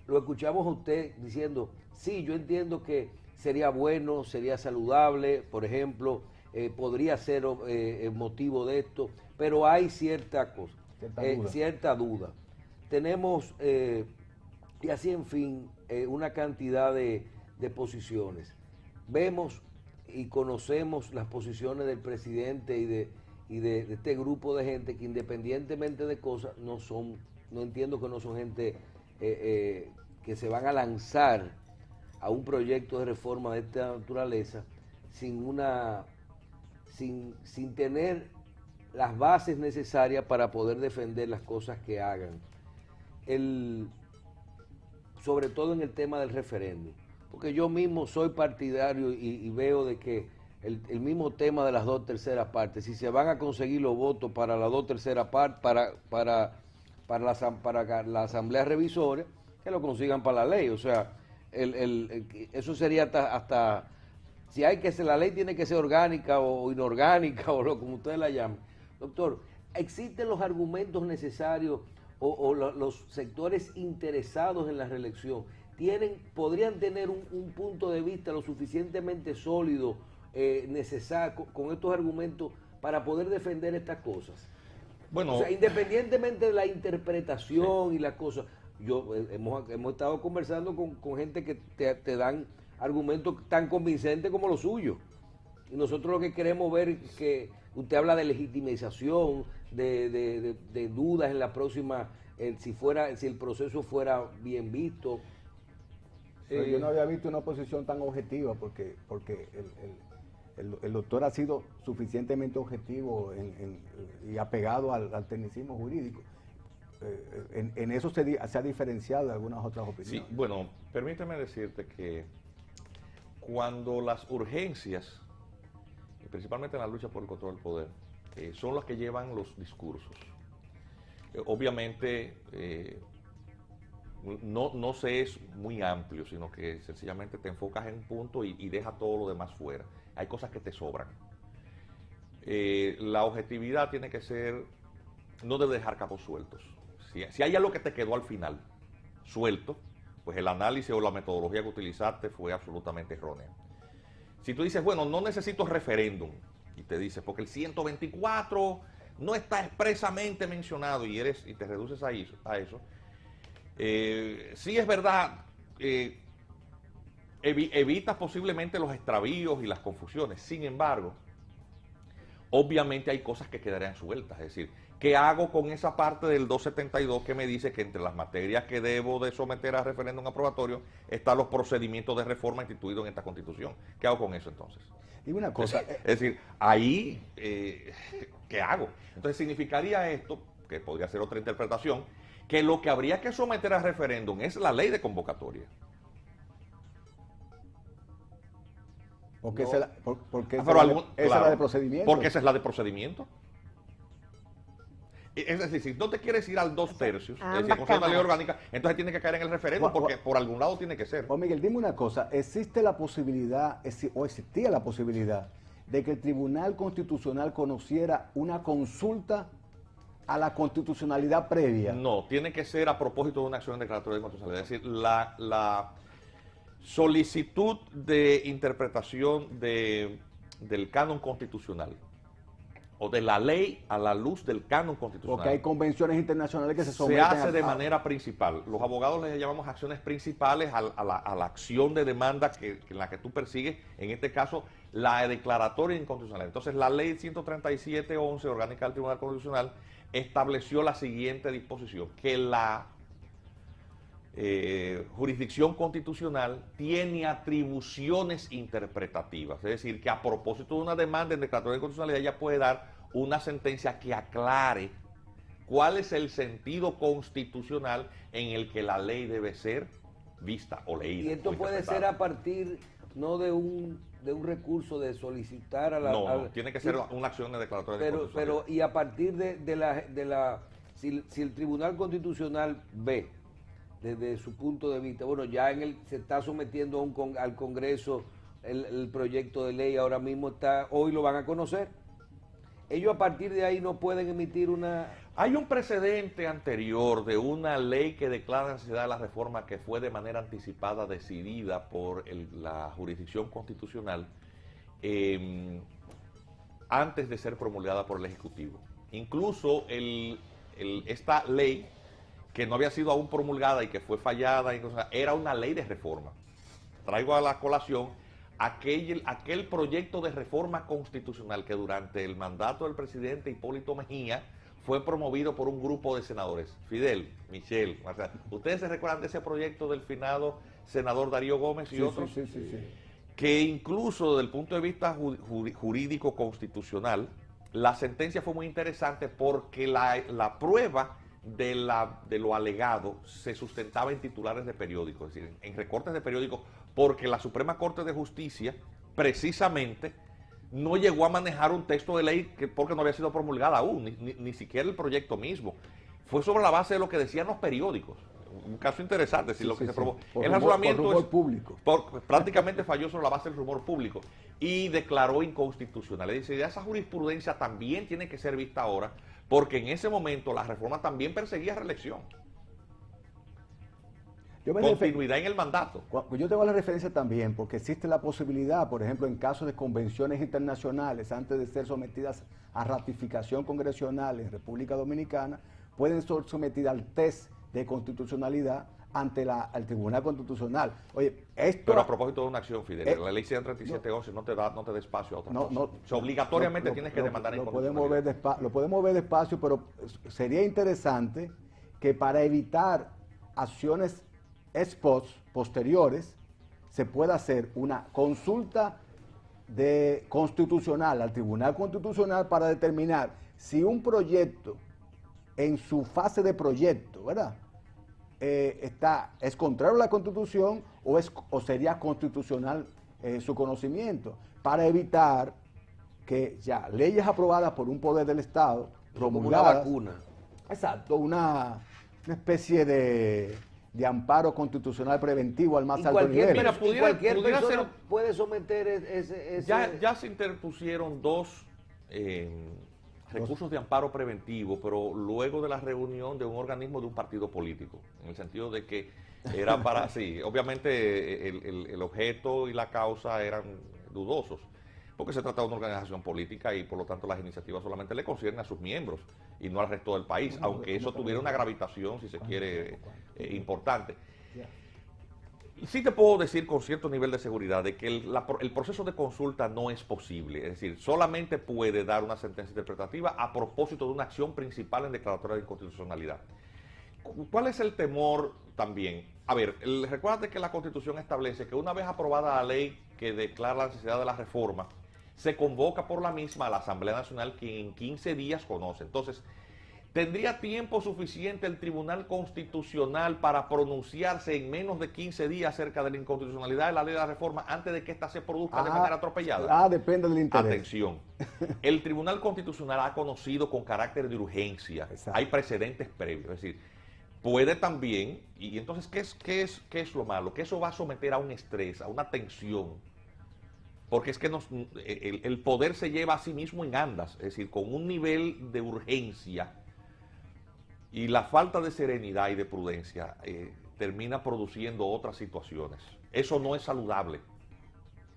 Speaker 4: Lo escuchamos a usted diciendo, sí, yo entiendo que sería bueno, sería saludable, por ejemplo, podría ser motivo de esto, pero hay cierta cosa, cierta duda. Tenemos, y así en fin, una cantidad de posiciones. Vemos y conocemos las posiciones del presidente y de este grupo de gente que, independientemente de cosas, no entiendo que no son gente que se van a lanzar a un proyecto de reforma de esta naturaleza sin tener las bases necesarias para poder defender las cosas que hagan. Sobre todo en el tema del referéndum, porque yo mismo soy partidario y veo de que el mismo tema de las 2/3 partes, si se van a conseguir los votos para las 2/3 partes, para la asamblea revisora, que lo consigan para la ley. O sea, eso sería hasta si hay que ser, la ley tiene que ser orgánica o inorgánica o como ustedes la llamen. Doctor, ¿existen los argumentos necesarios o los sectores interesados en la reelección podrían tener un punto de vista lo suficientemente sólido, necesario, con estos argumentos para poder defender estas cosas?
Speaker 2: Bueno,
Speaker 4: o sea, independientemente de la interpretación y las cosas, hemos estado conversando con gente que te dan argumentos tan convincentes como los suyos. Y nosotros lo que queremos ver es que usted habla de legitimización, de dudas en la próxima, si el proceso fuera bien visto.
Speaker 3: Yo no había visto una posición tan objetiva porque el doctor ha sido suficientemente objetivo y apegado al tecnicismo jurídico. En eso se ha diferenciado de algunas otras opiniones.
Speaker 2: Sí, bueno, permíteme decirte que cuando las urgencias, principalmente en la lucha por el control del poder, son las que llevan los discursos. Obviamente, no se es muy amplio, sino que sencillamente te enfocas en un punto y dejas todo lo demás fuera. Hay cosas que te sobran. La objetividad tiene que ser, no debe dejar cabos sueltos. Si hay algo que te quedó al final suelto, pues el análisis o la metodología que utilizaste fue absolutamente errónea. Si tú dices, bueno, no necesito referéndum, y te dices, porque el 124 no está expresamente mencionado y te reduces a eso, sí es verdad, evitas posiblemente los extravíos y las confusiones. Sin embargo, obviamente hay cosas que quedarían sueltas. Es decir, ¿qué hago con esa parte del 272 que me dice que entre las materias que debo de someter a referéndum aprobatorio están los procedimientos de reforma instituidos en esta Constitución? ¿Qué hago con eso entonces?
Speaker 3: Y una cosa...
Speaker 2: Es decir, ahí, ¿qué hago? Entonces significaría esto, que podría ser otra interpretación, que lo que habría que someter a referéndum es la ley de convocatoria.
Speaker 3: Porque
Speaker 2: no.
Speaker 3: esa es la de procedimiento.
Speaker 2: Porque esa es la de procedimiento. Es decir, si no te quieres ir al 2/3, es decir, con una ley orgánica, entonces tiene que caer en el referéndum porque por algún lado tiene que ser.
Speaker 3: Juan Miguel, dime una cosa, ¿existe la posibilidad, o existía la posibilidad, de que el Tribunal Constitucional conociera una consulta a la constitucionalidad previa?
Speaker 2: No, tiene que ser a propósito de una acción declaratoria de constitucionalidad. Es decir, la solicitud de interpretación del canon constitucional o de la ley a la luz del canon constitucional.
Speaker 3: Porque hay convenciones internacionales que se someten
Speaker 2: se hace de manera principal. Los abogados les llamamos acciones principales a la acción de demanda en la que tú persigues, en este caso, la declaratoria de inconstitucionalidad. Entonces, la ley 137.11, orgánica del Tribunal Constitucional, estableció la siguiente disposición, que la jurisdicción constitucional tiene atribuciones interpretativas, es decir, que a propósito de una demanda en declaratoria de constitucionalidad ella puede dar una sentencia que aclare cuál es el sentido constitucional en el que la ley debe ser vista o leída.
Speaker 4: Y esto puede ser a partir no de un recurso de solicitar a la...
Speaker 2: No, tiene que ser una acción de declaratoria de constitucionalidad.
Speaker 4: Pero y a partir si el Tribunal Constitucional ve desde su punto de vista, bueno, ya se está sometiendo al Congreso el proyecto de ley, ahora mismo hoy lo van a conocer. Ellos a partir de ahí no pueden emitir una...
Speaker 2: Hay un precedente anterior de una ley que declara la necesidad de la reforma que fue de manera anticipada decidida por la jurisdicción constitucional antes de ser promulgada por el Ejecutivo. Incluso esta ley, que no había sido aún promulgada y que fue fallada, era una ley de reforma. Traigo a la colación aquel proyecto de reforma constitucional que durante el mandato del presidente Hipólito Mejía fue promovido por un grupo de senadores, Fidel, Michelle, Marcela. ¿Ustedes se recuerdan de ese proyecto del finado senador Darío Gómez y otros?
Speaker 3: Sí.
Speaker 2: Que incluso desde el punto de vista jurídico constitucional, la sentencia fue muy interesante porque la prueba de lo alegado se sustentaba en titulares de periódicos, es decir, en recortes de periódicos, porque la Suprema Corte de Justicia precisamente no llegó a manejar un texto de ley porque no había sido promulgada aún, ni siquiera el proyecto mismo. Fue sobre la base de lo que decían los periódicos. Un caso interesante, si lo que se probó. El razonamiento
Speaker 3: rumor público.
Speaker 2: Prácticamente falló sobre la base del rumor público y declaró inconstitucional. Es decir, esa jurisprudencia también tiene que ser vista ahora, porque en ese momento la reforma también perseguía reelección. Continuidad en el mandato.
Speaker 3: Yo tengo la referencia también, porque existe la posibilidad, por ejemplo, en casos de convenciones internacionales, antes de ser sometidas a ratificación congresional en República Dominicana, pueden ser sometidas al test de constitucionalidad ante el Tribunal Constitucional. Oye, esto...
Speaker 2: Pero a propósito de una acción, Fidel, la ley 13711 no te da espacio a otra cosa. O sea, obligatoriamente tienes que demandar en constitucionalidad.
Speaker 3: Lo podemos ver despacio, pero sería interesante que para evitar acciones ex post, posteriores, se pueda hacer una consulta constitucional al Tribunal Constitucional para determinar si un proyecto en su fase de proyecto, ¿verdad? ¿Es contrario a la Constitución o sería constitucional su conocimiento? Para evitar que ya leyes aprobadas por un poder del Estado, promulgadas...
Speaker 4: Como una vacuna.
Speaker 3: Exacto, una especie de amparo constitucional preventivo al más alto nivel.
Speaker 2: Mira,
Speaker 4: cualquier persona puede someter ese...
Speaker 2: Ya se interpusieron dos... recursos de amparo preventivo, pero luego de la reunión de un organismo de un partido político, en el sentido de que era para, sí, obviamente el objeto y la causa eran dudosos, porque se trata de una organización política y por lo tanto las iniciativas solamente le conciernen a sus miembros y no al resto del país, aunque eso tuviera una gravitación, si se quiere, importante. Sí te puedo decir con cierto nivel de seguridad de que el proceso de consulta no es posible, es decir, solamente puede dar una sentencia interpretativa a propósito de una acción principal en declaratoria de inconstitucionalidad. ¿Cuál es el temor también? A ver, recuérdate que la Constitución establece que una vez aprobada la ley que declara la necesidad de la reforma, se convoca por la misma a la Asamblea Nacional que en 15 días conoce. Entonces, ¿tendría tiempo suficiente el Tribunal Constitucional para pronunciarse en menos de 15 días acerca de la inconstitucionalidad de la ley de la reforma antes de que ésta se produzca de manera atropellada?
Speaker 3: Depende del interés.
Speaker 2: Atención, el Tribunal Constitucional ha conocido con carácter de urgencia, hay precedentes previos, es decir, puede también, y entonces, ¿qué es lo malo? Que eso va a someter a un estrés, a una tensión, porque es que el poder se lleva a sí mismo en andas, es decir, con un nivel de urgencia. Y la falta de serenidad y de prudencia termina produciendo otras situaciones. Eso no es saludable.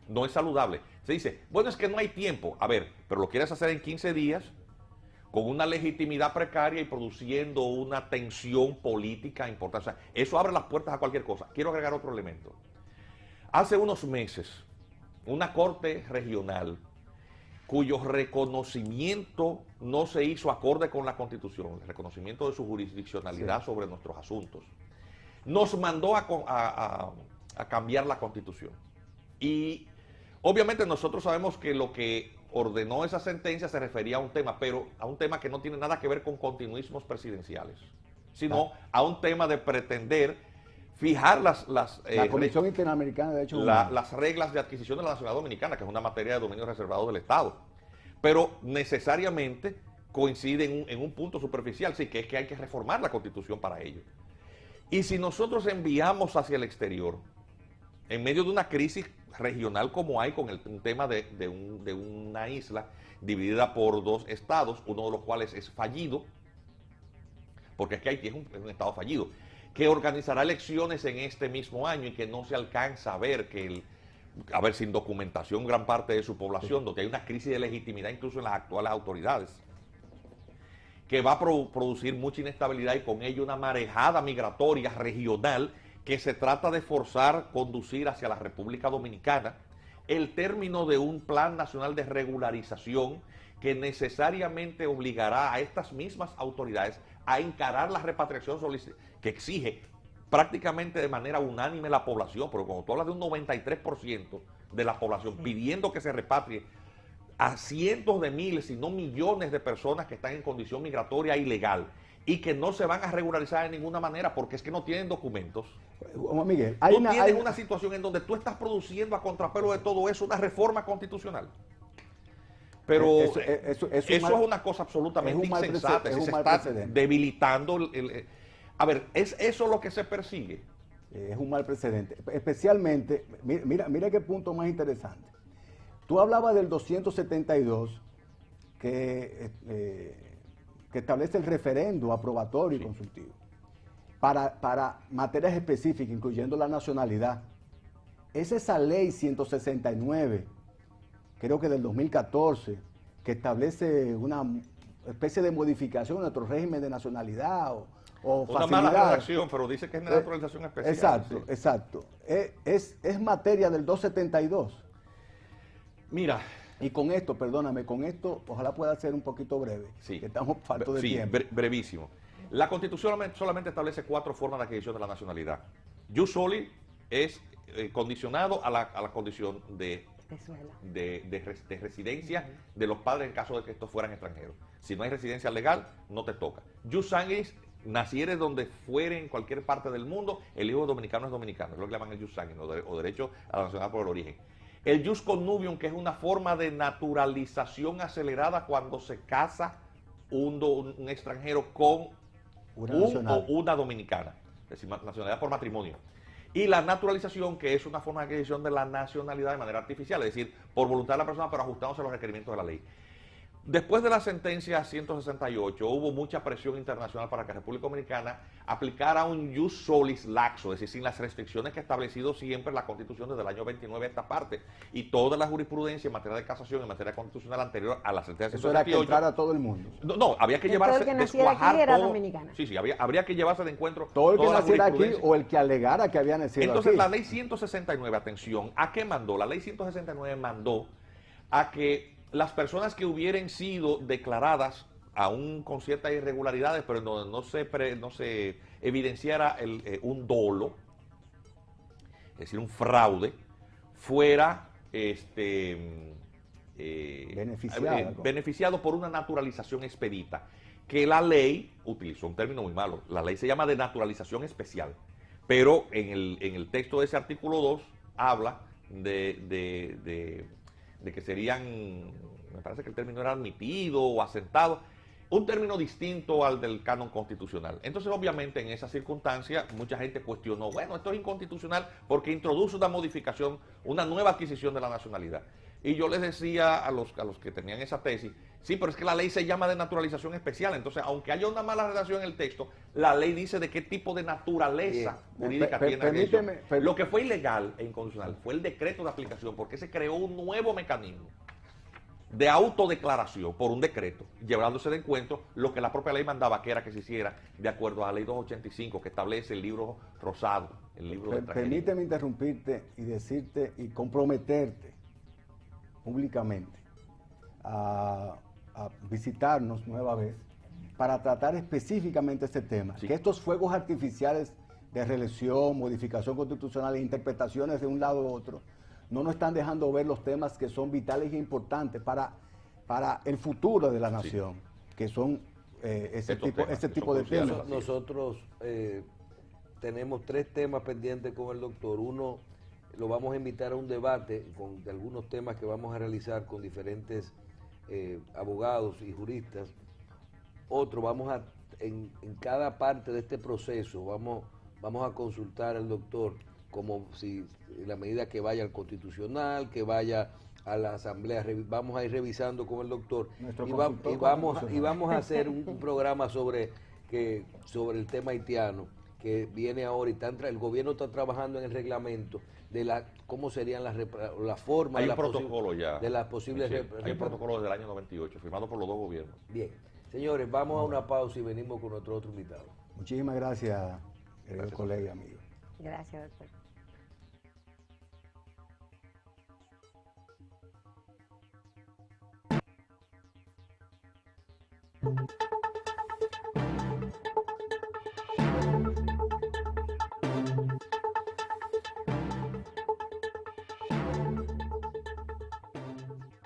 Speaker 2: No es saludable. Se dice, bueno, es que no hay tiempo. A ver, pero lo quieres hacer en 15 días, con una legitimidad precaria y produciendo una tensión política importante. O sea, eso abre las puertas a cualquier cosa. Quiero agregar otro elemento. Hace unos meses, una corte regional cuyo reconocimiento no se hizo acorde con la Constitución, el reconocimiento de su jurisdiccionalidad sobre nuestros asuntos, nos mandó a cambiar la Constitución. Y obviamente nosotros sabemos que lo que ordenó esa sentencia se refería a un tema, pero a un tema que no tiene nada que ver con continuismos presidenciales, sino a un tema de pretender fijar
Speaker 3: la Comisión Interamericana de Derechos Humanos,
Speaker 2: las reglas de adquisición de la nacionalidad dominicana, que es una materia de dominio reservado del Estado, pero necesariamente coincide en un punto superficial, sí, que es que hay que reformar la Constitución para ello. Y si nosotros enviamos hacia el exterior, en medio de una crisis regional como hay con un tema de una isla dividida por dos estados, uno de los cuales es fallido, porque es que Haití es un estado fallido, que organizará elecciones en este mismo año y que no se alcanza a ver sin documentación gran parte de su población, donde hay una crisis de legitimidad incluso en las actuales autoridades, que va a producir mucha inestabilidad y con ello una marejada migratoria regional que se trata de forzar, conducir hacia la República Dominicana el término de un plan nacional de regularización que necesariamente obligará a estas mismas autoridades a encarar la repatriación que exige prácticamente de manera unánime la población, pero cuando tú hablas de un 93% de la población pidiendo que se repatrie a cientos de miles, si no millones de personas que están en condición migratoria ilegal y que no se van a regularizar de ninguna manera porque es que no tienen documentos.
Speaker 3: Juan Miguel,
Speaker 2: Tú tienes una situación en donde tú estás produciendo a contrapelo de todo eso una reforma constitucional. Pero eso es una cosa absolutamente insensata, se está debilitando. A ver, ¿es eso lo que se persigue?
Speaker 3: Es un mal precedente. Especialmente, mira qué punto más interesante. Tú hablabas del 272 que establece el referendo aprobatorio y consultivo para materias específicas, incluyendo la nacionalidad. Es esa ley 169, creo que del 2014, que establece una especie de modificación de nuestro régimen de nacionalidad o
Speaker 2: una mala redacción, pero dice que es una naturalización especial.
Speaker 3: Exacto,
Speaker 2: sí.
Speaker 3: Exacto. Es materia del 272.
Speaker 2: Mira.
Speaker 3: Y con esto, perdóname, ojalá pueda ser un poquito breve,
Speaker 2: sí.
Speaker 3: que estamos faltos de tiempo.
Speaker 2: Brevísimo. La Constitución solamente establece 4 formas de adquisición de la nacionalidad. Jus soli es condicionado a la condición de residencia de los padres en caso de que estos fueran extranjeros. Si no hay residencia legal, no te toca. Jus sanguinis, nacieres donde fuere en cualquier parte del mundo, el hijo dominicano es dominicano, es lo que llaman el jus sanguinis o derecho a la nacionalidad por el origen. El jus connubium, que es una forma de naturalización acelerada cuando se casa un extranjero con una dominicana, es decir, nacionalidad por matrimonio. Y la naturalización, que es una forma de adquisición de la nacionalidad de manera artificial, es decir, por voluntad de la persona, pero ajustándose a los requerimientos de la ley. Después de la sentencia 168, hubo mucha presión internacional para que la República Dominicana aplicara un jus solis laxo, es decir, sin las restricciones que ha establecido siempre la Constitución desde el año 29 a esta parte. Y toda la jurisprudencia en materia de casación, en materia constitucional anterior a la sentencia 168. Eso era que
Speaker 3: entrara a todo el mundo.
Speaker 2: No, había que llevarse,
Speaker 1: todo el que naciera aquí era dominicano.
Speaker 2: Sí, habría que llevarse de encuentro
Speaker 3: todo el que naciera aquí o el que alegara que había nacido
Speaker 2: Entonces,
Speaker 3: aquí.
Speaker 2: la ley 169, atención, ¿a qué mandó? La ley 169 mandó a que las personas que hubieran sido declaradas, aún con ciertas irregularidades, pero no se evidenciara un dolo, es decir, un fraude, fuera beneficiado por una naturalización expedita, que la ley utilizó un término muy malo. La ley se llama de naturalización especial, pero en el texto de ese artículo 2 habla de que serían, me parece que el término era admitido o asentado, un término distinto al del canon constitucional. Entonces, obviamente, en esa circunstancia, mucha gente cuestionó, bueno, esto es inconstitucional porque introduce una modificación, una nueva adquisición de la nacionalidad. Y yo les decía a los que tenían esa tesis, sí, pero es que la ley se llama de naturalización especial, entonces, aunque haya una mala redacción en el texto, la ley dice de qué tipo de naturaleza jurídica tiene la adquisición. Lo que fue ilegal e inconstitucional fue el decreto de aplicación, porque se creó un nuevo mecanismo de autodeclaración por un decreto, llevándose de encuentro lo que la propia ley mandaba, que era que se hiciera de acuerdo a la ley 285, que establece el libro rosado, el libro de extranjería.
Speaker 3: Permíteme interrumpirte y decirte y comprometerte públicamente a visitarnos nueva vez para tratar específicamente este tema. Sí. Que estos fuegos artificiales de reelección, modificación constitucional e interpretaciones de un lado u otro no nos están dejando ver los temas que son vitales e importantes para el futuro de la nación, sí. Que son ese tipo de temas.
Speaker 4: Nosotros tenemos 3 temas pendientes con el doctor. Uno, lo vamos a invitar a un debate de algunos temas que vamos a realizar con diferentes abogados y juristas. Otro, en cada parte de este proceso vamos a consultar al doctor, como si en la medida que vaya al constitucional, que vaya a la asamblea, vamos a ir revisando con el doctor y vamos a hacer un programa sobre el tema haitiano que viene ahora y el gobierno está trabajando en el reglamento de cómo serían las formas.
Speaker 2: Hay un protocolo ya.
Speaker 4: De las posibles...
Speaker 2: Sí, hay un protocolo desde el año 98, firmado por los 2 gobiernos.
Speaker 4: Bien. Señores, vamos a una pausa y venimos con nuestro otro invitado.
Speaker 3: Muchísimas gracias, colega y amigo.
Speaker 1: Gracias, doctor. Gracias.